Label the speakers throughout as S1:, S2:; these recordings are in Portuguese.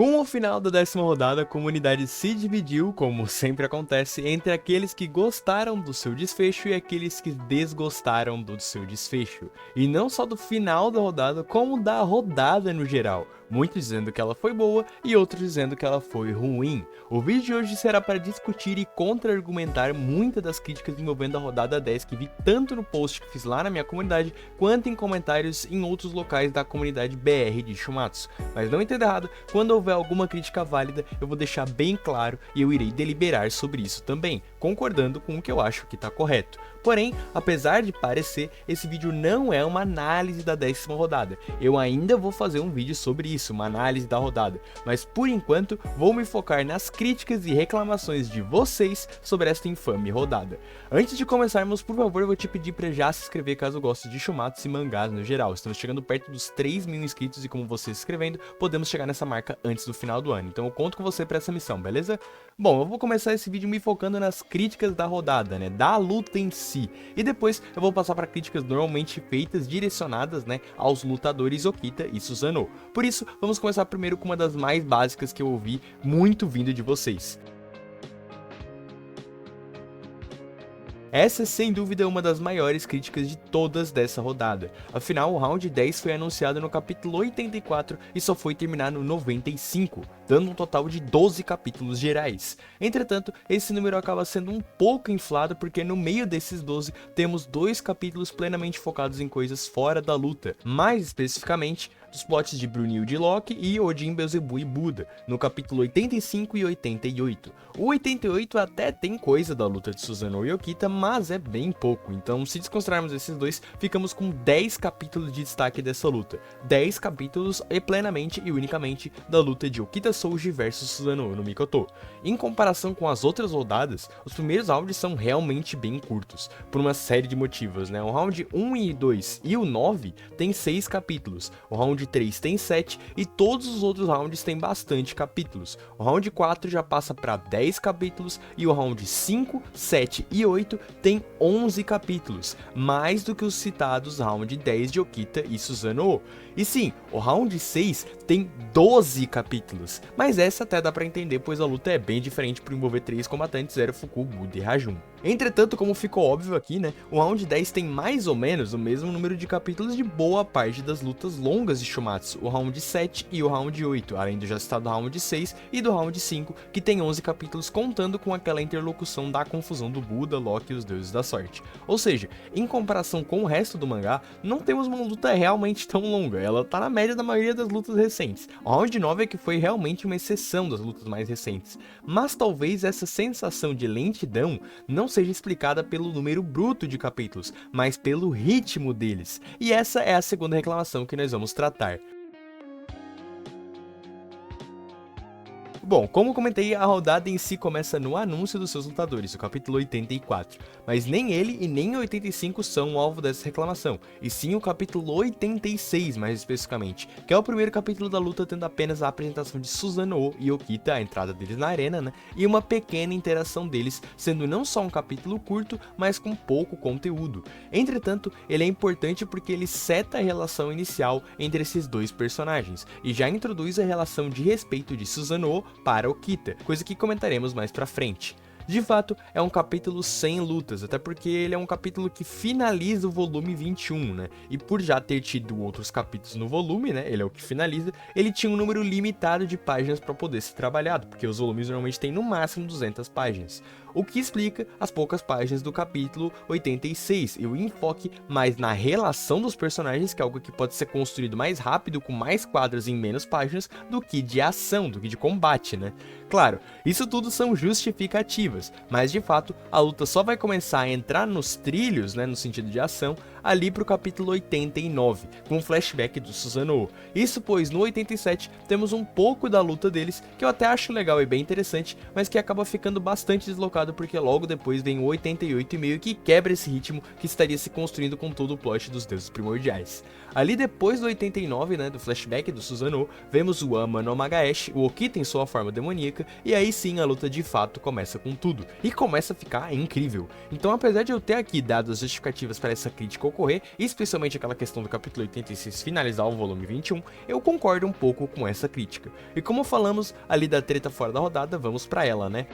S1: Com o final da 10ª rodada, a comunidade se dividiu, como sempre acontece, entre aqueles que gostaram do seu desfecho e aqueles que desgostaram do seu desfecho. E não só do final da rodada, como da rodada no geral. Muitos dizendo que ela foi boa e outros dizendo que ela foi ruim. O vídeo de hoje será para discutir e contra-argumentar muitas das críticas envolvendo a rodada 10 que vi tanto no post que fiz lá na minha comunidade, quanto em comentários em outros locais da comunidade BR de Shumatsu. Mas não entenda errado, quando houver alguma crítica válida, eu vou deixar bem claro e eu irei deliberar sobre isso também, concordando com o que eu acho que está correto. Porém, apesar de parecer, esse vídeo não é uma análise da 10ª rodada. Eu ainda vou fazer um vídeo sobre isso, uma análise da rodada, mas por enquanto vou me focar nas críticas e reclamações de vocês sobre esta infame rodada. Antes de começarmos, por favor, eu vou te pedir para já se inscrever caso goste de Shumatsu e mangás no geral. Estamos chegando perto dos 3.000 inscritos e com você se inscrevendo, podemos chegar nessa marca antes do final do ano. Então eu conto com você para essa missão, beleza? Bom, eu vou começar esse vídeo me focando nas críticas da rodada, né, da luta em si. E depois eu vou passar para críticas normalmente feitas, direcionadas, né, aos lutadores Okita e Susanoo. Por isso, vamos começar primeiro com uma das mais básicas que eu ouvi muito vindo de vocês. Essa é sem dúvida uma das maiores críticas de todas dessa rodada. Afinal, o round 10 foi anunciado no capítulo 84 e só foi terminar no 95, dando um total de 12 capítulos gerais. Entretanto, esse número acaba sendo um pouco inflado porque no meio desses 12 temos 2 capítulos plenamente focados em coisas fora da luta, mais especificamente dos plots de Brunhilde e Loki e Odin, Beelzebub e Buda, no capítulo 85 e 88. O 88 até tem coisa da luta de Susanoo e Okita, mas é bem pouco, então se desconsiderarmos esses dois, ficamos com 10 capítulos de destaque dessa luta. 10 capítulos e plenamente e unicamente da luta de Okita Souji versus Susanoo no Mikoto. Em comparação com as outras rodadas, os primeiros rounds são realmente bem curtos, por uma série de motivos, né? O round 1 e 2 e o 9 tem 6 capítulos, o round 3 tem 7 e todos os outros rounds têm bastante capítulos. O round 4 já passa para 10 capítulos e o round 5, 7 e 8 tem 11 capítulos, mais do que os citados round 10 de Okita e Susanoo. E sim, o round 6 tem 12 capítulos, mas essa até dá pra entender, pois a luta é bem diferente por envolver 3 combatantes, Zero, Fuku, Buda e Rajun. Entretanto, como ficou óbvio aqui, né, o round 10 tem mais ou menos o mesmo número de capítulos de boa parte das lutas longas de Shumatsu, o round 7 e o round 8, além do já citado round 6 e do round 5, que tem 11 capítulos contando com aquela interlocução da confusão do Buda, Loki e os deuses da sorte. Ou seja, em comparação com o resto do mangá, não temos uma luta realmente tão longa, ela tá na média da maioria das lutas recentes. O round 9 é que foi realmente uma exceção das lutas mais recentes, mas talvez essa sensação de lentidão não seja explicada pelo número bruto de capítulos, mas pelo ritmo deles, e essa é a segunda reclamação que nós vamos tratar. Bom, como comentei, a rodada em si começa no anúncio dos seus lutadores, o capítulo 84, mas nem ele e nem o 85 são o alvo dessa reclamação, e sim o capítulo 86 mais especificamente, que é o primeiro capítulo da luta tendo apenas a apresentação de Susanoo e Okita, a entrada deles na arena, né, e uma pequena interação deles, sendo não só um capítulo curto, mas com pouco conteúdo. Entretanto, ele é importante porque ele seta a relação inicial entre esses dois personagens, e já introduz a relação de respeito de Susanoo para Okita, coisa que comentaremos mais pra frente. De fato, é um capítulo sem lutas, até porque ele é um capítulo que finaliza o volume 21, né? E por já ter tido outros capítulos no volume, né? Ele é o que finaliza, ele tinha um número limitado de páginas para poder ser trabalhado, porque os volumes normalmente têm no máximo 200 páginas. O que explica as poucas páginas do capítulo 86 e o enfoque mais na relação dos personagens, que é algo que pode ser construído mais rápido, com mais quadros em menos páginas, do que de ação, do que de combate, né? Claro, isso tudo são justificativas, mas de fato a luta só vai começar a entrar nos trilhos, né, no sentido de ação, ali pro capítulo 89, com um flashback do Susanoo. Isso pois no 87 temos um pouco da luta deles, que eu até acho legal e bem interessante, mas que acaba ficando bastante deslocado porque logo depois vem o 88 e meio que quebra esse ritmo que estaria se construindo com todo o plot dos deuses primordiais. Ali depois do 89, né, do flashback do Susanoo, vemos o Ama no Magaeshi, o Okita em sua forma demoníaca, e aí sim a luta de fato começa com tudo, e começa a ficar incrível. Então apesar de eu ter aqui dado as justificativas para essa crítica ocorrer, especialmente aquela questão do capítulo 86 finalizar o volume 21, eu concordo um pouco com essa crítica. E como falamos ali da treta fora da rodada, vamos pra ela, né?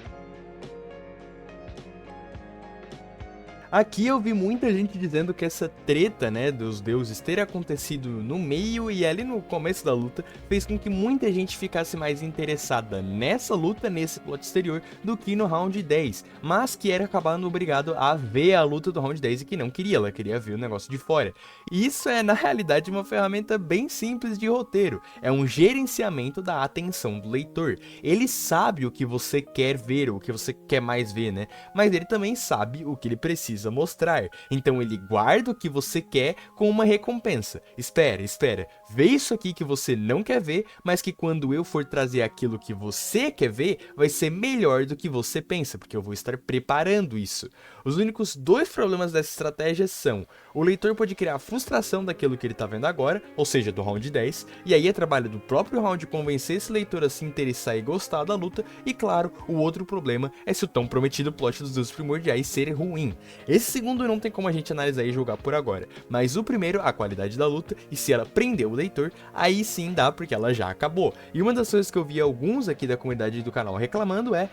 S1: Aqui eu vi muita gente dizendo que essa treta, né, dos deuses ter acontecido no meio e ali no começo da luta fez com que muita gente ficasse mais interessada nessa luta, nesse plot exterior, do que no round 10, mas que era acabando obrigado a ver a luta do round 10 e que não queria, ela queria ver o negócio de fora. Isso é, na realidade, uma ferramenta bem simples de roteiro, é um gerenciamento da atenção do leitor. Ele sabe o que você quer ver, o que você quer mais ver, né, mas ele também sabe o que ele precisa mostrar, então ele guarda o que você quer com uma recompensa. Espera, vê isso aqui que você não quer ver, mas que quando eu for trazer aquilo que você quer ver, vai ser melhor do que você pensa, porque eu vou estar preparando isso. Os únicos dois problemas dessa estratégia são: o leitor pode criar frustração daquilo que ele está vendo agora, ou seja, do round 10, e aí é trabalho do próprio round convencer esse leitor a se interessar e gostar da luta, e claro, o outro problema é se o tão prometido plot dos deuses primordiais ser ruim. Esse segundo não tem como a gente analisar e julgar por agora, mas o primeiro, a qualidade da luta, e se ela prendeu o leitor, aí sim dá, porque ela já acabou. E uma das coisas que eu vi alguns aqui da comunidade do canal reclamando é: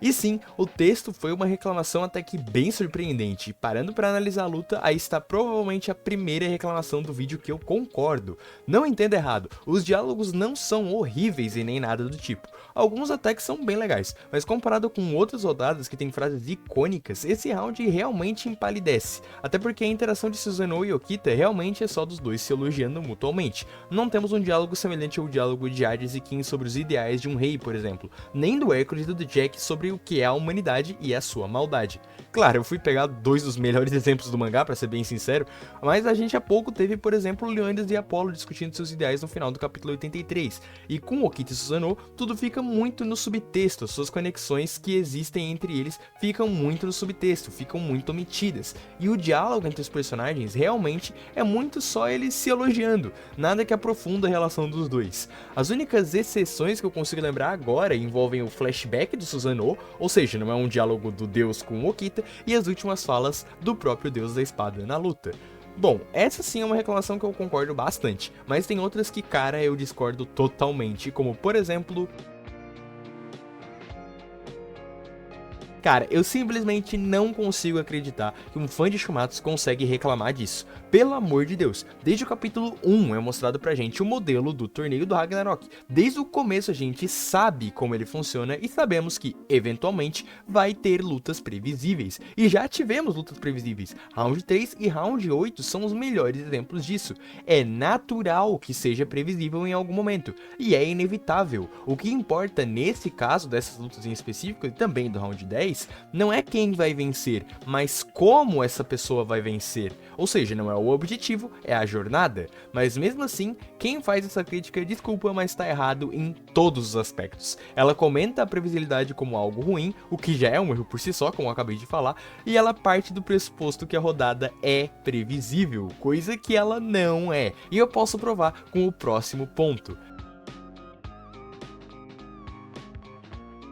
S1: e sim, o texto foi uma reclamação até que bem surpreendente, e parando para analisar a luta, aí está provavelmente a primeira reclamação do vídeo que eu concordo. Não entenda errado, os diálogos não são horríveis e nem nada do tipo, alguns até que são bem legais, mas comparado com outras rodadas que tem frases icônicas, esse round realmente empalidece, até porque a interação de Susanoo e Okita realmente é só dos dois se elogiando mutuamente. Não temos um diálogo semelhante ao diálogo de Hades e Kin sobre os ideais de um rei, por exemplo, nem do Hércules e do Jack sobre o que é a humanidade e a sua maldade. Claro, eu fui pegar dois dos melhores exemplos do mangá, pra ser bem sincero, mas a gente há pouco teve, por exemplo, Leônidas e Apolo discutindo seus ideais no final do capítulo 83, e com Okita e Susanoo, tudo fica muito no subtexto, suas conexões que existem entre eles ficam muito no subtexto, ficam muito omitidas, e o diálogo entre os personagens realmente é muito só eles se elogiando, nada que aprofunda a relação dos dois. As únicas exceções que eu consigo lembrar agora envolvem o flashback do Susanoo, ou seja, não é um diálogo do deus com Okita, e as últimas falas do próprio deus da espada na luta. Bom, essa sim é uma reclamação que eu concordo bastante, mas tem outras que, cara, eu discordo totalmente, como por exemplo... Cara, eu simplesmente não consigo acreditar que um fã de Shumatsu consegue reclamar disso. Pelo amor de Deus, desde o capítulo 1 é mostrado pra gente o modelo do torneio do Ragnarok. Desde o começo a gente sabe como ele funciona e sabemos que, eventualmente, vai ter lutas previsíveis. E já tivemos lutas previsíveis. Round 3 e Round 8 são os melhores exemplos disso. É natural que seja previsível em algum momento, e é inevitável. O que importa nesse caso dessas lutas em específico, e também do Round 10, não é quem vai vencer, mas como essa pessoa vai vencer. Ou seja, não é o objetivo, é a jornada. Mas mesmo assim, quem faz essa crítica, desculpa, mas tá errado em todos os aspectos. Ela comenta a previsibilidade como algo ruim, o que já é um erro por si só, como eu acabei de falar, e ela parte do pressuposto que a rodada é previsível, coisa que ela não é. E eu posso provar com o próximo ponto.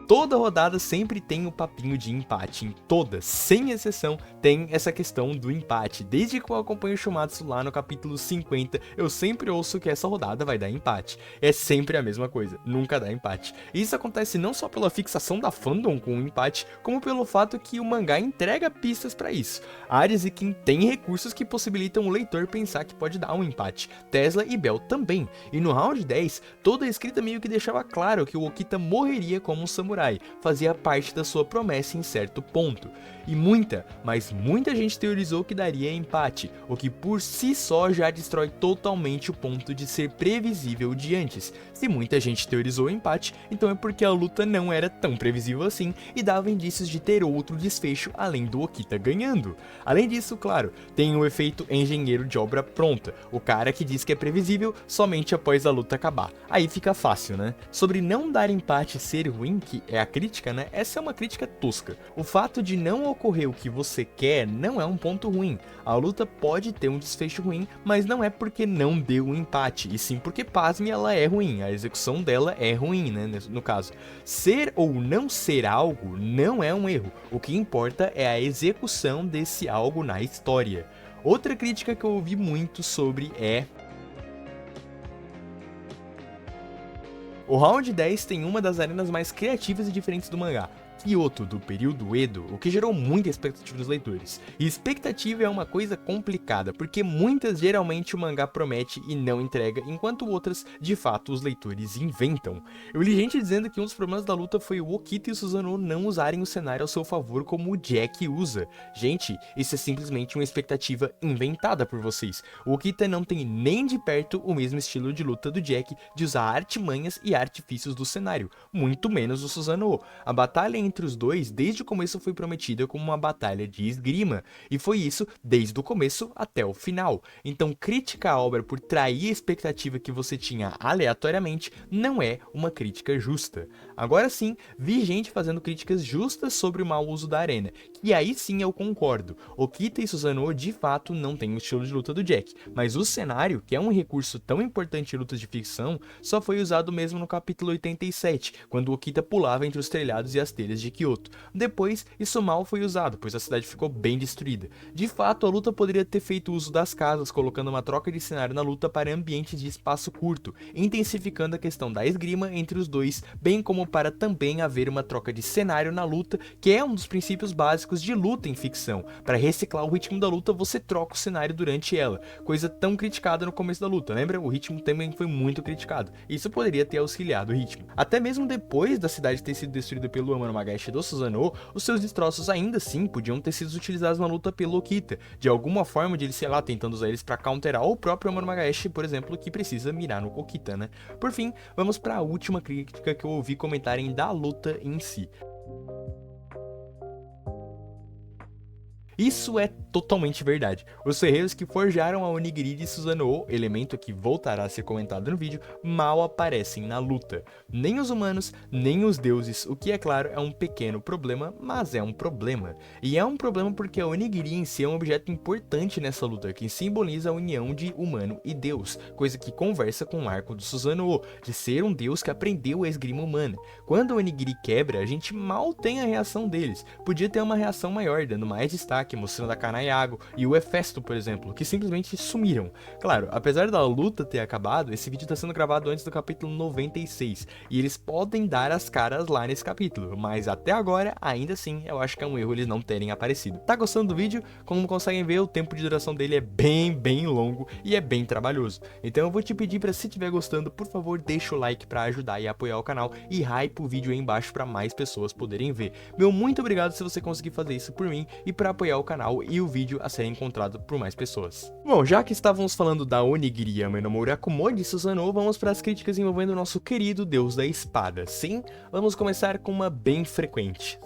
S1: Toda rodada sempre tem o papinho de empate, em todas, sem exceção, tem essa questão do empate. Desde que eu acompanho o Shumatsu lá no capítulo 50, eu sempre ouço que essa rodada vai dar empate. É sempre a mesma coisa, nunca dá empate. E isso acontece não só pela fixação da fandom com o empate, como pelo fato que o mangá entrega pistas para isso. Hades e Kin tem recursos que possibilitam o leitor pensar que pode dar um empate. Tesla e Bell também. E no round 10, toda a escrita meio que deixava claro que o Okita morreria como um samurai. Fazia parte da sua promessa em certo ponto. E muita, mas muita gente teorizou que daria empate, o que por si só já destrói totalmente o ponto de ser previsível de antes. Se muita gente teorizou o empate, então é porque a luta não era tão previsível assim e dava indícios de ter outro desfecho além do Okita ganhando. Além disso, claro, tem o efeito engenheiro de obra pronta, o cara que diz que é previsível somente após a luta acabar. Aí fica fácil, né? Sobre não dar empate e ser ruim, que é a crítica, né? Essa é uma crítica tosca. O fato de não ocorrer o que você quer não é um ponto ruim. A luta pode ter um desfecho ruim, mas não é porque não deu um empate, e sim porque, pasme, ela é ruim, a execução dela é ruim, né, no caso. Ser ou não ser algo não é um erro, o que importa é a execução desse algo na história. Outra crítica que eu ouvi muito sobre é: o Round 10 tem uma das arenas mais criativas e diferentes do mangá, Kyoto, do período Edo, o que gerou muita expectativa nos leitores. E expectativa é uma coisa complicada, porque muitas geralmente o mangá promete e não entrega, enquanto outras, de fato, os leitores inventam. Eu li gente dizendo que um dos problemas da luta foi o Okita e o Susanoo não usarem o cenário ao seu favor como o Jack usa. Gente, isso é simplesmente uma expectativa inventada por vocês. O Okita não tem nem de perto o mesmo estilo de luta do Jack, de usar artimanhas e artifícios do cenário, muito menos o Susanoo. A batalha entre os dois desde o começo foi prometida como uma batalha de esgrima, e foi isso desde o começo até o final. Então criticar a obra por trair a expectativa que você tinha aleatoriamente não é uma crítica justa. Agora sim, vi gente fazendo críticas justas sobre o mau uso da arena, e aí sim eu concordo. Okita e Susanoo de fato não têm o estilo de luta do Jack, mas o cenário, que é um recurso tão importante em lutas de ficção, só foi usado mesmo no capítulo 87, quando Okita pulava entre os telhados e as telhas de Kyoto. Depois, isso mal foi usado, pois a cidade ficou bem destruída. De fato, a luta poderia ter feito uso das casas, colocando uma troca de cenário na luta para ambientes de espaço curto, intensificando a questão da esgrima entre os dois, bem como para também haver uma troca de cenário na luta, que é um dos princípios básicos de luta em ficção. Para reciclar o ritmo da luta, você troca o cenário durante ela, coisa tão criticada no começo da luta, lembra? O ritmo também foi muito criticado. Isso poderia ter auxiliado o ritmo. Até mesmo depois da cidade ter sido destruída pelo Amano do Susanoo, os seus destroços ainda assim podiam ter sido utilizados na luta pelo Okita, de alguma forma de ele, sei lá, tentando usar eles para counterar o próprio Amano Magaeshi, por exemplo, que precisa mirar no Okita, né? Por fim, vamos para a última crítica que eu ouvi comentarem da luta em si. Isso é totalmente verdade. Os ferreiros que forjaram a Onigiri de Susanoo, elemento que voltará a ser comentado no vídeo, mal aparecem na luta. Nem os humanos, nem os deuses, o que é claro é um pequeno problema, mas é um problema. E é um problema porque a Onigiri em si é um objeto importante nessa luta, que simboliza a união de humano e deus, coisa que conversa com o arco do Susanoo, de ser um deus que aprendeu a esgrima humana. Quando a Onigiri quebra, a gente mal tem a reação deles. Podia ter uma reação maior, dando mais destaque, mostrando a Kanayago e o Hefesto, por exemplo, que simplesmente sumiram. Claro, apesar da luta ter acabado, esse vídeo está sendo gravado antes do capítulo 96, e eles podem dar as caras lá nesse capítulo, mas até agora, ainda assim, eu acho que é um erro eles não terem aparecido. Tá gostando do vídeo? Como conseguem ver, o tempo de duração dele é bem longo e é bem trabalhoso. Então eu vou te pedir para, se estiver gostando, por favor, deixa o like para ajudar e apoiar o canal, e hype o vídeo aí embaixo para mais pessoas poderem ver. Meu muito obrigado se você conseguir fazer isso por mim e para apoiar o canal e o vídeo a ser encontrado por mais pessoas. Bom, já que estávamos falando da Onigiri Yama no Murakumo de Susanoo, vamos para as críticas envolvendo o nosso querido deus da espada. Sim, vamos começar com uma bem frequente.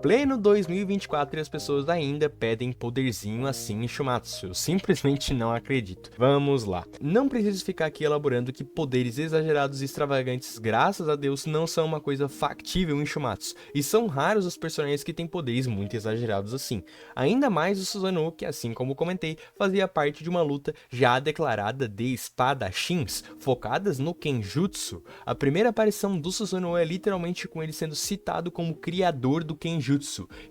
S1: Pleno 2024 e as pessoas ainda pedem poderzinho assim em Shumatsu. Eu simplesmente não acredito. Vamos lá. Não preciso ficar aqui elaborando que poderes exagerados e extravagantes, graças a Deus, não são uma coisa factível em Shumatsu. E são raros os personagens que têm poderes muito exagerados assim. Ainda mais o Susanoo, que, assim como comentei, fazia parte de uma luta já declarada de espadachins, focadas no Kenjutsu. A primeira aparição do Susanoo é literalmente com ele sendo citado como criador do Kenjutsu.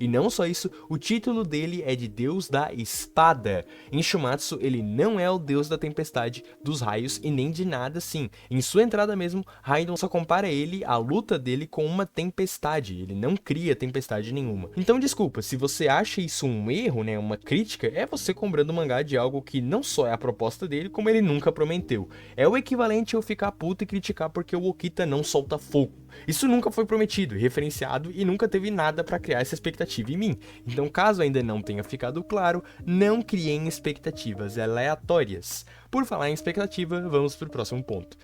S1: E não só isso, o título dele é de Deus da Espada. Em Shumatsu, ele não é o Deus da Tempestade, dos Raios e nem de nada assim. Em sua entrada mesmo, Raidon só compara a luta dele com uma tempestade. Ele não cria tempestade nenhuma. Então desculpa, se você acha isso um erro, né, uma crítica, é você comprando o mangá de algo que não só é a proposta dele, como ele nunca prometeu. É o equivalente a eu ficar puto e criticar porque o Okita não solta fogo. Isso nunca foi prometido, referenciado e nunca teve nada para criar essa expectativa em mim. Então, caso ainda não tenha ficado claro, não criem expectativas aleatórias. Por falar em expectativa, vamos para o próximo ponto.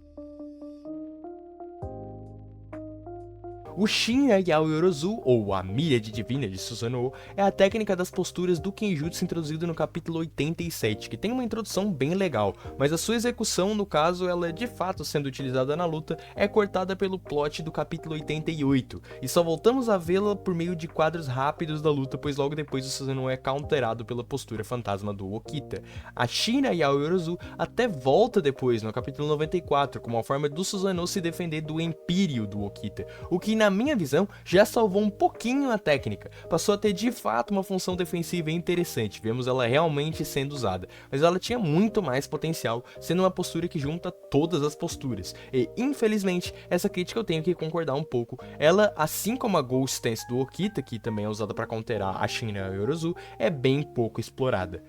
S1: O Shin Yao Yorozu, ou a Míriade Divina de Susanoo, é a técnica das posturas do Kenjutsu introduzido no capítulo 87, que tem uma introdução bem legal, mas a sua execução, no caso, ela de fato sendo utilizada na luta, é cortada pelo plot do capítulo 88, e só voltamos a vê-la por meio de quadros rápidos da luta, pois logo depois o Susanoo é counterado pela postura fantasma do Okita. A Shin Yao Yorozu até volta depois, no capítulo 94, como uma forma do Susanoo se defender do Empíreo do Okita, o que na minha visão já salvou um pouquinho a técnica, passou a ter de fato uma função defensiva interessante, vemos ela realmente sendo usada, mas ela tinha muito mais potencial, sendo uma postura que junta todas as posturas, e infelizmente essa crítica eu tenho que concordar um pouco, ela, assim como a Ghost Stance do Okita, que também é usada para counterar a Shin Yao Yorozu, é bem pouco explorada.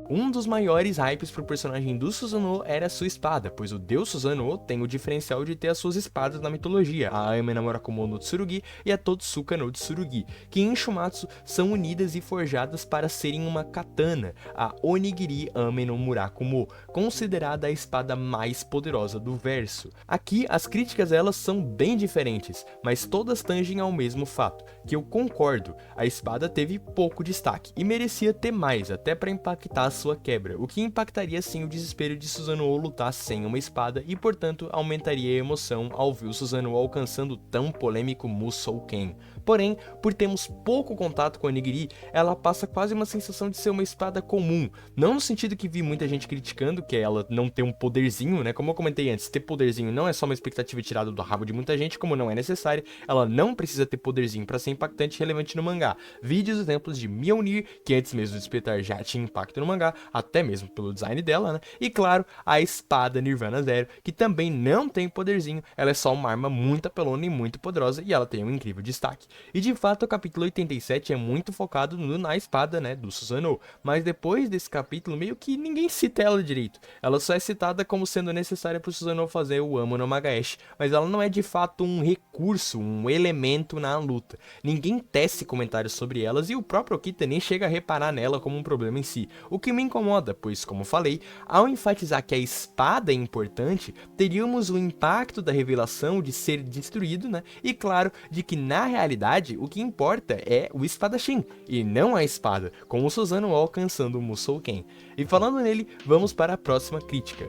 S1: Um dos maiores hypes pro personagem do Susanoo era sua espada, pois o deus Susanoo tem o diferencial de ter as suas espadas na mitologia, a Ame no Murakumo no Tsurugi e a Totsuka no Tsurugi, que em Shumatsu são unidas e forjadas para serem uma katana, a Onigiri Ame no Murakumo, considerada a espada mais poderosa do verso. Aqui as críticas elas são bem diferentes, mas todas tangem ao mesmo fato, que eu concordo, a espada teve pouco destaque e merecia ter mais, até para impactar sua quebra, o que impactaria sim o desespero de Susanoo lutar sem uma espada e portanto aumentaria a emoção ao ver o Susanoo alcançando o tão polêmico Musou Ken. Porém, por termos pouco contato com a Onigiri, ela passa quase uma sensação de ser uma espada comum, não no sentido que vi muita gente criticando, que é ela não ter um poderzinho, né, como eu comentei antes, ter poderzinho não é só uma expectativa tirada do rabo de muita gente, como não é necessária, ela não precisa ter poderzinho para ser impactante e relevante no mangá. Vídeos exemplos de Mjolnir, que antes mesmo de despertar já tinha impacto no mangá, até mesmo pelo design dela, né? E claro, a espada Nirvana Zero, que também não tem poderzinho, ela é só uma arma muito apelona e muito poderosa e ela tem um incrível destaque. E de fato o capítulo 87 é muito focado na espada, né, do Susanoo, mas depois desse capítulo meio que ninguém cita ela direito. Ela só é citada como sendo necessária para o Susanoo fazer o Amo no Magaeshi, mas ela não é de fato um recurso, um elemento na luta. Ninguém tece comentários sobre elas e o próprio Okita nem chega a reparar nela como um problema em si, o que me incomoda, pois como falei, ao enfatizar que a espada é importante, teríamos o impacto da revelação de ser destruído, né? E claro, de que na realidade o que importa é o espadachim, e não a espada, com o Susanoo alcançando o Musou Ken. E falando nele, vamos para a próxima crítica.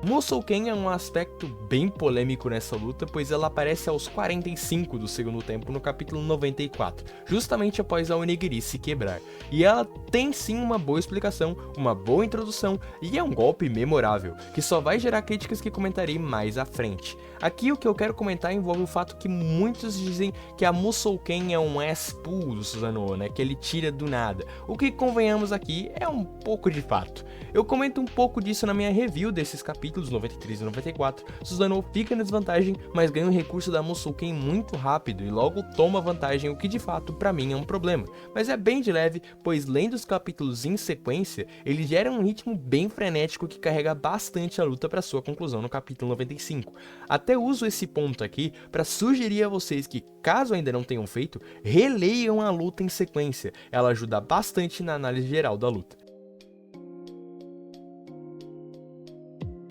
S1: Musou Ken é um aspecto bem polêmico nessa luta, pois ela aparece aos 45 do segundo tempo no capítulo 94, justamente após a Onigiri se quebrar. E ela tem sim uma boa explicação, uma boa introdução e é um golpe memorável, que só vai gerar críticas que comentarei mais à frente. Aqui o que eu quero comentar envolve o fato que muitos dizem que a Musou Ken é um ass-pull do Susanoo, né, que ele tira do nada, o que convenhamos aqui é um pouco de fato. Eu comento um pouco disso na minha review desses capítulos 93 e 94, Susanoo fica na desvantagem, mas ganha um recurso da Musou Ken muito rápido e logo toma vantagem, o que de fato pra mim é um problema, mas é bem de leve, pois lendo os capítulos em sequência, ele gera um ritmo bem frenético que carrega bastante a luta para sua conclusão no capítulo 95. Até uso esse ponto aqui para sugerir a vocês que, caso ainda não tenham feito, releiam a luta em sequência, ela ajuda bastante na análise geral da luta.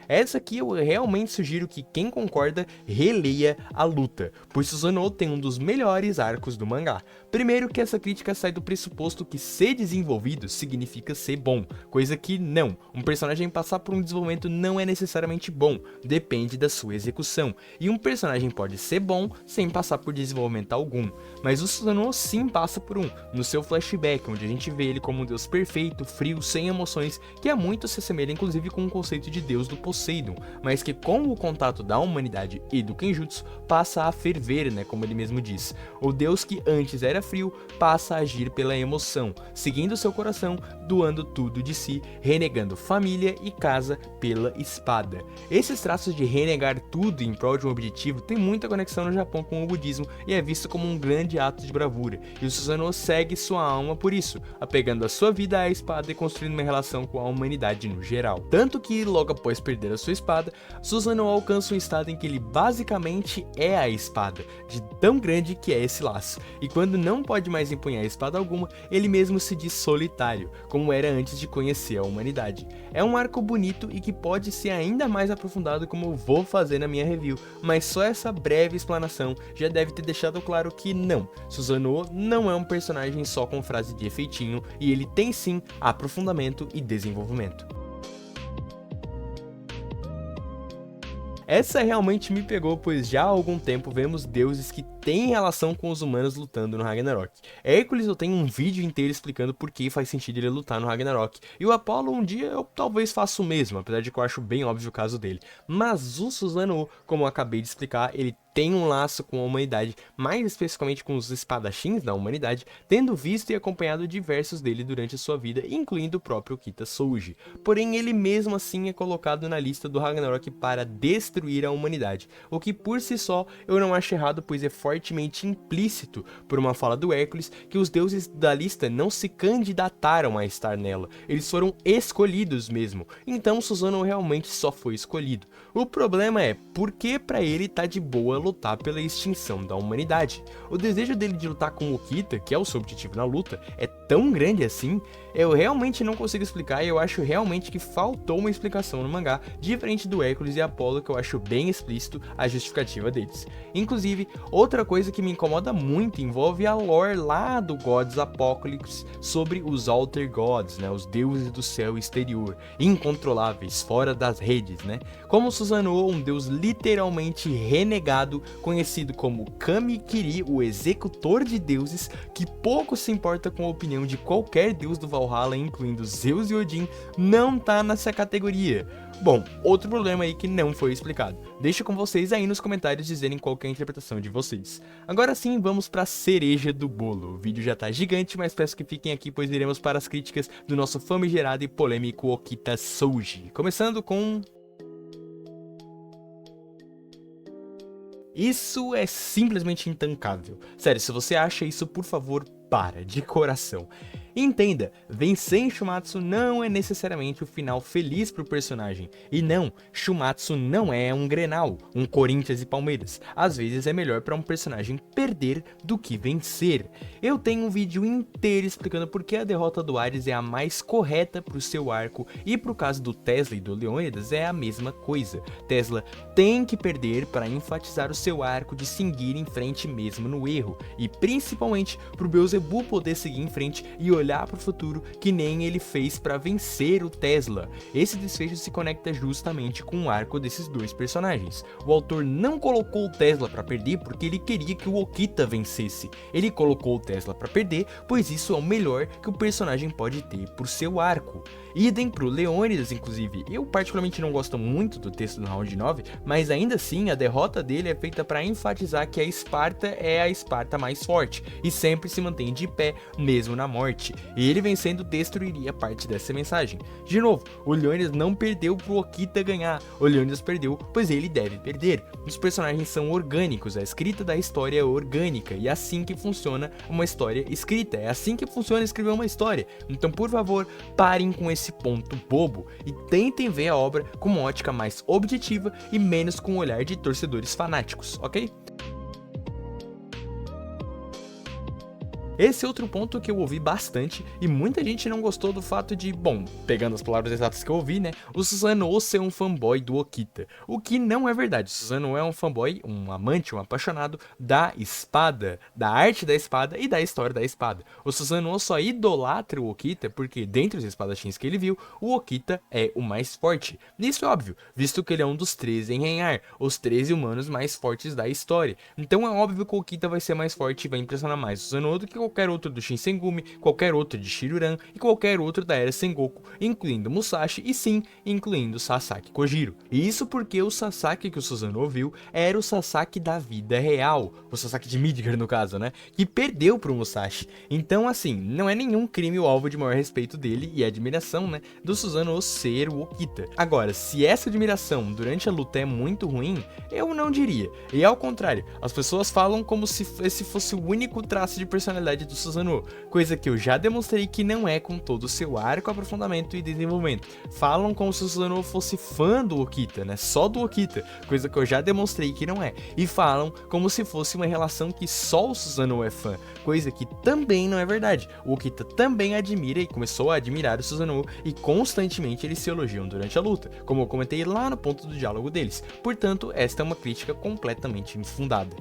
S1: Essa aqui eu realmente sugiro que quem concorda releia a luta, pois Susanoo tem um dos melhores arcos do mangá. Primeiro que essa crítica sai do pressuposto que ser desenvolvido significa ser bom, coisa que não, um personagem passar por um desenvolvimento não é necessariamente bom, depende da sua execução, e um personagem pode ser bom sem passar por desenvolvimento algum, mas o Susanoo sim passa por um, no seu flashback, onde a gente vê ele como um deus perfeito, frio, sem emoções, que há muito se assemelha inclusive com o conceito de deus do Poseidon, mas que com o contato da humanidade e do Kenjutsu passa a ferver, né, como ele mesmo diz. O deus que antes era frio passa a agir pela emoção, seguindo seu coração, doando tudo de si, renegando família e casa pela espada. Esses traços de renegar tudo em prol de um objetivo tem muita conexão no Japão com o budismo e é visto como um grande ato de bravura, e o Susanoo segue sua alma por isso, apegando a sua vida à espada e construindo uma relação com a humanidade no geral. Tanto que logo após perder perder a sua espada, Susanoo alcança um estado em que ele basicamente é a espada, de tão grande que é esse laço, e quando não pode mais empunhar espada alguma, ele mesmo se diz solitário, como era antes de conhecer a humanidade. É um arco bonito e que pode ser ainda mais aprofundado como eu vou fazer na minha review, mas só essa breve explanação já deve ter deixado claro que não, Susanoo não é um personagem só com frase de efeitinho, e ele tem sim aprofundamento e desenvolvimento. Essa realmente me pegou, pois já há algum tempo vemos deuses que têm relação com os humanos lutando no Ragnarok. Hércules eu tenho um vídeo inteiro explicando por que faz sentido ele lutar no Ragnarok, e o Apollo um dia eu talvez faça o mesmo, apesar de que eu acho bem óbvio o caso dele. Mas o Susanoo, como eu acabei de explicar, ele tem um laço com a humanidade, mais especificamente com os espadachins da humanidade, tendo visto e acompanhado diversos dele durante a sua vida, incluindo o próprio Kita Souji. Porém, ele mesmo assim é colocado na lista do Ragnarok para destruir a humanidade, o que por si só eu não acho errado, pois é fortemente implícito por uma fala do Hércules que os deuses da lista não se candidataram a estar nela, eles foram escolhidos mesmo, então Susanoo realmente só foi escolhido. O problema é, por que pra ele tá de boa lutar pela extinção da humanidade? O desejo dele de lutar com o Kita, que é o seu objetivo na luta, é tão grande assim? Eu realmente não consigo explicar e eu acho realmente que faltou uma explicação no mangá, diferente do Hércules e Apollo, que eu acho bem explícito a justificativa deles. Inclusive, outra coisa que me incomoda muito envolve a lore lá do Gods Apocalypse sobre os Alter Gods, né, os deuses do céu exterior, incontroláveis, fora das redes, né? Como Susanoo, um deus literalmente renegado, conhecido como Kami-Kiri, o executor de deuses, que pouco se importa com a opinião de qualquer deus do Valhalla, incluindo Zeus e Odin, não tá nessa categoria. Bom, outro problema aí que não foi explicado. Deixa com vocês aí nos comentários dizerem qual que é a interpretação de vocês. Agora sim, vamos pra cereja do bolo. O vídeo já tá gigante, mas peço que fiquem aqui, pois iremos para as críticas do nosso famigerado e polêmico Okita Souji. Começando com... Isso é simplesmente intancável. Sério, se você acha isso, por favor, para, de coração. Entenda, vencer em Shumatsu não é necessariamente o final feliz pro personagem. E não, Shumatsu não é um Grenal, um Corinthians e Palmeiras. Às vezes é melhor para um personagem perder do que vencer. Eu tenho um vídeo inteiro explicando por que a derrota do Ares é a mais correta pro seu arco, e pro caso do Tesla e do Leônidas é a mesma coisa. Tesla tem que perder para enfatizar o seu arco de seguir em frente mesmo no erro, e principalmente pro Beelzebub poder seguir em frente e olhar para o futuro que nem ele fez para vencer o Tesla. Esse desfecho se conecta justamente com o arco desses dois personagens. O autor não colocou o Tesla para perder porque ele queria que o Okita vencesse. Ele colocou o Tesla para perder, pois isso é o melhor que o personagem pode ter por seu arco. Idem pro Leônidas, inclusive. Eu particularmente não gosto muito do texto do round 9, mas ainda assim a derrota dele é feita para enfatizar que a Esparta é a Esparta mais forte e sempre se mantém de pé mesmo na morte, e ele vencendo destruiria parte dessa mensagem. De novo, o Leônidas não perdeu pro Okita ganhar, o Leônidas perdeu pois ele deve perder. Os personagens são orgânicos, a escrita da história é orgânica, e é assim que funciona uma história escrita, é assim que funciona escrever uma história. Então, por favor, parem com esse ponto bobo e tentem ver a obra com uma ótica mais objetiva e menos com o olhar de torcedores fanáticos, ok? Esse é outro ponto que eu ouvi bastante e muita gente não gostou do fato de, bom, pegando as palavras exatas que eu ouvi, né, o Susanoo ser um fanboy do Okita, o que não é verdade. O Susanoo é um fanboy, um amante, um apaixonado da espada, da arte da espada e da história da espada. O Susanoo só idolatra o Okita porque, dentre os espadachins que ele viu, o Okita é o mais forte. Isso é óbvio, visto que ele é um dos 13 em reinar, os 13 humanos mais fortes da história. Então é óbvio que o Okita vai ser mais forte e vai impressionar mais o Susanoo do que qualquer outro do Shinsengumi, qualquer outro de Shiruran e qualquer outro da era Sengoku, incluindo Musashi e sim, incluindo Sasaki Kojiro. E isso porque o Sasaki que o Susanoo viu era o Sasaki da vida real, o Sasaki de Midgar no caso, né, que perdeu pro Musashi. Então assim, não é nenhum crime o alvo de maior respeito dele e admiração, né, do Susanoo ser o Okita. Agora, se essa admiração durante a luta é muito ruim, eu não diria. E ao contrário, as pessoas falam como se esse fosse o único traço de personalidade personalidade do Susanoo, coisa que eu já demonstrei que não é com todo o seu arco, aprofundamento e desenvolvimento. Falam como se o Susanoo fosse fã do Okita, né, só do Okita, coisa que eu já demonstrei que não é, e falam como se fosse uma relação que só o Susanoo é fã, coisa que também não é verdade. O Okita também admira e começou a admirar o Susanoo, e constantemente eles se elogiam durante a luta, como eu comentei lá no ponto do diálogo deles. Portanto, esta é uma crítica completamente infundada.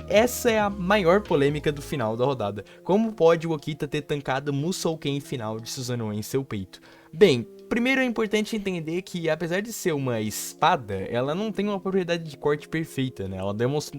S1: Essa é a maior polêmica do final da rodada. Como pode o Okita ter tancado Musouken final de Susanoo em seu peito? Bem, primeiro é importante entender que, apesar de ser uma espada, ela não tem uma propriedade de corte perfeita, né?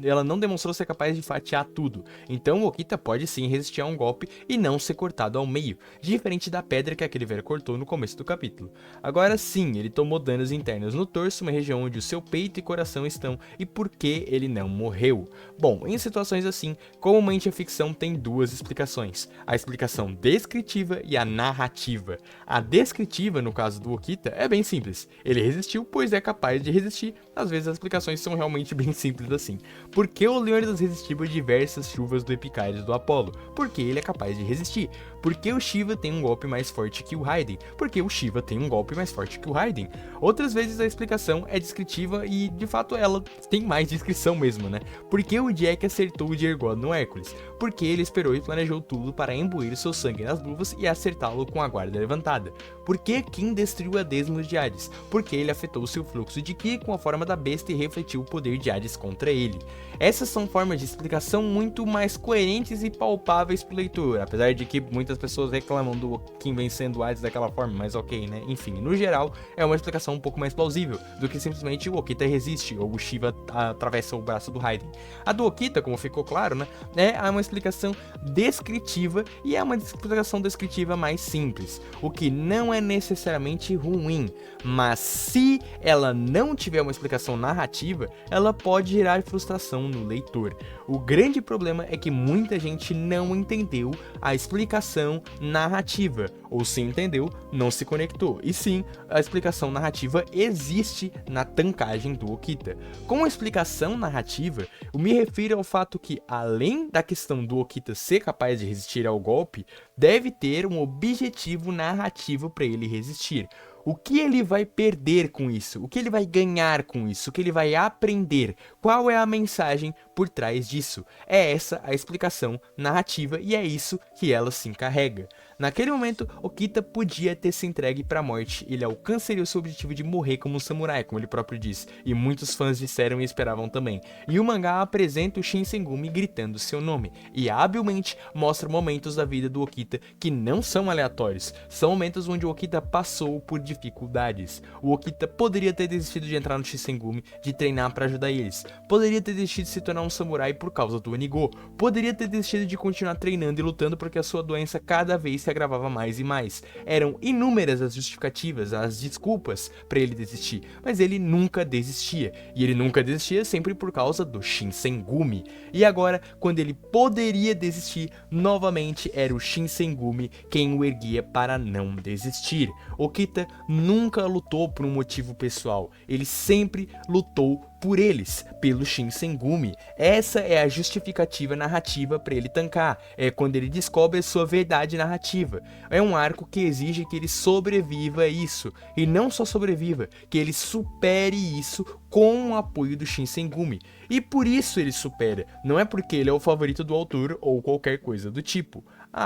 S1: Ela não demonstrou ser capaz de fatiar tudo. Então o Okita pode sim resistir a um golpe e não ser cortado ao meio, diferente da pedra que aquele velho cortou no começo do capítulo. Agora sim, ele tomou danos internos no torso, uma região onde o seu peito e coração estão, e por que ele não morreu? Bom, em situações assim, comumente a ficção tem duas explicações: a explicação descritiva e a narrativa. A descritiva, no caso do Okita, é bem simples. Ele resistiu, pois é capaz de resistir. Às vezes as explicações são realmente bem simples assim. Por que o Leônidas resistiu a diversas chuvas do Epicários do Apolo? Porque ele é capaz de resistir. Por que o Shiva tem um golpe mais forte que o Raiden? Porque o Shiva tem um golpe mais forte que o Raiden. Outras vezes a explicação é descritiva e, de fato, ela tem mais descrição mesmo, né? Por que o Jack acertou o Dear-God no Hércules? Porque ele esperou e planejou tudo para imbuir o seu sangue nas luvas e acertá-lo com a guarda levantada. Por que Kim destruiu a Desmos de Hades? Porque ele afetou seu fluxo de Ki com a forma da besta e refletiu o poder de Hades contra ele. Essas são formas de explicação muito mais coerentes e palpáveis para o leitor, apesar de que muitas pessoas reclamam do Kim vencendo o Hades daquela forma, mas ok, né? Enfim, no geral, é uma explicação um pouco mais plausível do que simplesmente o Okita resiste ou o Shiva atravessa o braço do Raiden. A do Okita, como ficou claro, né, é uma explicação descritiva e é uma explicação descritiva mais simples, o que não é necessariamente ruim, mas se ela não tiver uma explicação narrativa, ela pode gerar frustração no leitor. O grande problema é que muita gente não entendeu a explicação narrativa, ou se entendeu, não se conectou. E sim, a explicação narrativa existe na tankagem do Okita. Com a explicação narrativa, eu me refiro ao fato que, além da questão do Okita ser capaz de resistir ao golpe, deve ter um objetivo narrativo para ele resistir. O que ele vai perder com isso? O que ele vai ganhar com isso? O que ele vai aprender? Qual é a mensagem por trás disso? É essa a explicação narrativa e é isso que ela se encarrega. Naquele momento, Okita podia ter se entregue para a morte, ele alcançaria o seu objetivo de morrer como um samurai, como ele próprio diz, e muitos fãs disseram e esperavam também. E o mangá apresenta o Shinsengumi gritando seu nome, e habilmente mostra momentos da vida do Okita que não são aleatórios, são momentos onde o Okita passou por dificuldades. O Okita poderia ter desistido de entrar no Shinsengumi, de treinar para ajudar eles, poderia ter desistido de se tornar um samurai por causa do Onigo, poderia ter desistido de continuar treinando e lutando porque a sua doença cada vez se agravava mais e mais. Eram inúmeras as justificativas, as desculpas para ele desistir, mas ele nunca desistia, e ele nunca desistia sempre por causa do Shinsengumi. E agora, quando ele poderia desistir, novamente era o Shinsengumi quem o erguia para não desistir. Okita nunca lutou por um motivo pessoal, ele sempre lutou por eles, pelo Shinsengumi. Essa é a justificativa narrativa para ele tancar, é quando ele descobre a sua verdade narrativa. É um arco que exige que ele sobreviva a isso, e não só sobreviva, que ele supere isso com o apoio do Shinsengumi. E por isso ele supera, não é porque ele é o favorito do autor ou qualquer coisa do tipo.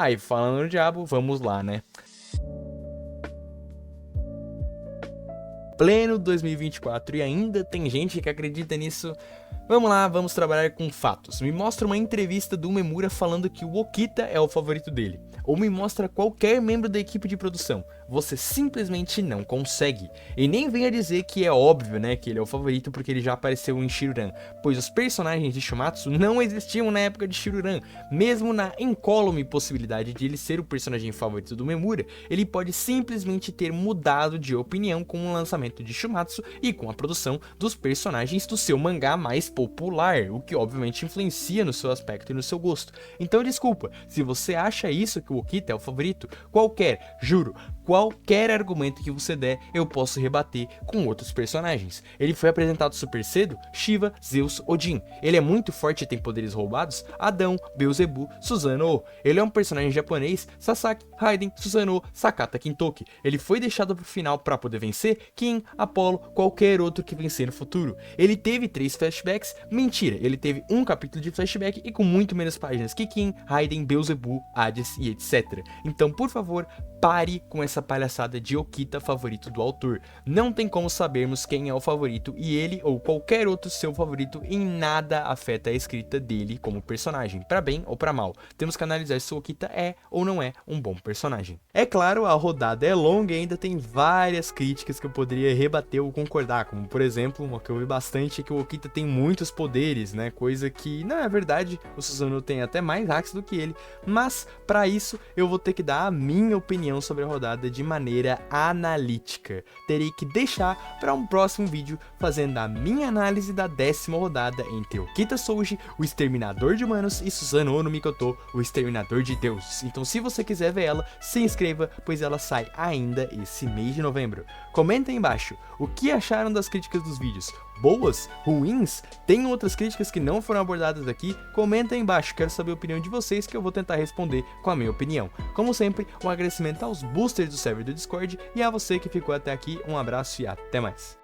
S1: E falando no diabo, vamos lá, né? Pleno 2024 e ainda tem gente que acredita nisso. Vamos lá, vamos trabalhar com fatos. Me mostra uma entrevista do Uemura falando que o Okita é o favorito dele, ou me mostra qualquer membro da equipe de produção. Você simplesmente não consegue. E nem venha dizer que é óbvio, né, que ele é o favorito porque ele já apareceu em Shiruran, pois os personagens de Shumatsu não existiam na época de Shiruran. Mesmo na incólume possibilidade de ele ser o personagem favorito do Uemura, ele pode simplesmente ter mudado de opinião com o lançamento de Shumatsu e com a produção dos personagens do seu mangá mais popular, o que obviamente influencia no seu aspecto e no seu gosto. Então desculpa, se você acha isso que o Okita é o favorito, juro, qualquer qualquer argumento que você der, eu posso rebater com outros personagens. Ele foi apresentado super cedo? Shiva, Zeus, Odin. Ele é muito forte e tem poderes roubados? Adão, Beelzebub, Susanoo. Ele é um personagem japonês? Sasaki, Raiden, Susanoo, Sakata Kintoki. Ele foi deixado pro final para poder vencer? Kim, Apollo, qualquer outro que vencer no futuro. Ele teve 3 flashbacks? Mentira, ele teve um capítulo de flashback e com muito menos páginas que Kim, Raiden, Beelzebub, Hades e etc. Então, por favor, pare com essa palhaçada de Okita favorito do autor. Não tem como sabermos quem é o favorito e ele ou qualquer outro seu favorito em nada afeta a escrita dele como personagem, para bem ou para mal. Temos que analisar se o Okita é ou não é um bom personagem. É claro, a rodada é longa e ainda tem várias críticas que eu poderia rebater ou concordar, como por exemplo, uma que eu vi bastante é que o Okita tem muitos poderes, né? Coisa que não é verdade, o Susanoo tem até mais hacks do que ele, mas para isso eu vou ter que dar a minha opinião sobre a rodada de maneira analítica. Terei que deixar para um próximo vídeo fazendo a minha análise da 10ª rodada entre Okita Souji, o Exterminador de Humanos, e Susanoo no Mikoto, o Exterminador de Deuses. Então se você quiser ver ela, se inscreva, pois ela sai ainda esse mês de novembro. Comenta aí embaixo o que acharam das críticas dos vídeos. Boas? Ruins? Tem outras críticas que não foram abordadas aqui? Comenta aí embaixo, quero saber a opinião de vocês que eu vou tentar responder com a minha opinião. Como sempre, um agradecimento aos boosters do server do Discord e a você que ficou até aqui, um abraço e até mais.